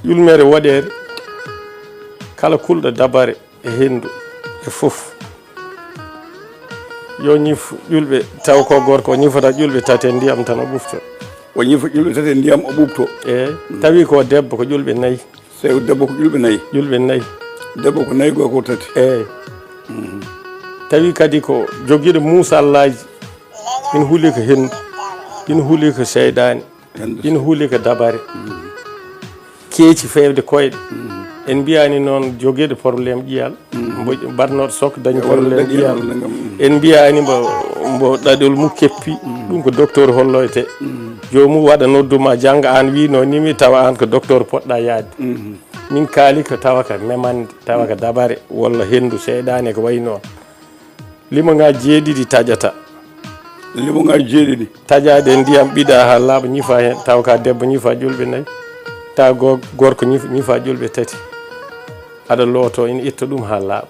yulmere woɗere kala kulɗo dabare e hendu e fof yo ñif ƴulɓe taw ko gorko o ñifata ƴulɓe tate ndiyam tan o ɓufto o ñifa ƴulɓe tate ndiyam o ɓufto eyyi tawi ko debbo ko ƴulɓe nayyi so debbo ko ƴulɓe nayyi ƴulɓe nayyi debbo ko nayyi gorko ko tati eyyi tawi kadi ko joguiɗo muusallaji ina huuli ko hendu ina huuli ko seydani ina huuli ko dabare keeci fewde koyɗe en mbiyani noon joguiɗo probléme ƴiyal mbo batnoɗo sok dañi probléme ƴiyal en mbiyani mbo ɗaɗol mum keppi ɗum ko docteur holloyte jomum waɗa nodduma jangga an wino nimi tawa an ko docteur poɗɗa yaade min kaali ko tawa ka memande tawa ka dabare walla hendu seeɗani ko wayi noon limoŋaji jeeɗiɗi taƴata limoŋaji jeeɗiɗi taƴade ndiyam ɓiɗa ha laaɓa ñifa hen tawa ka debbo ñifa ƴulɓe nayyi tawa gorko ñifa ƴulɓe tati aɗa looto ina itta ɗum ha laaɓa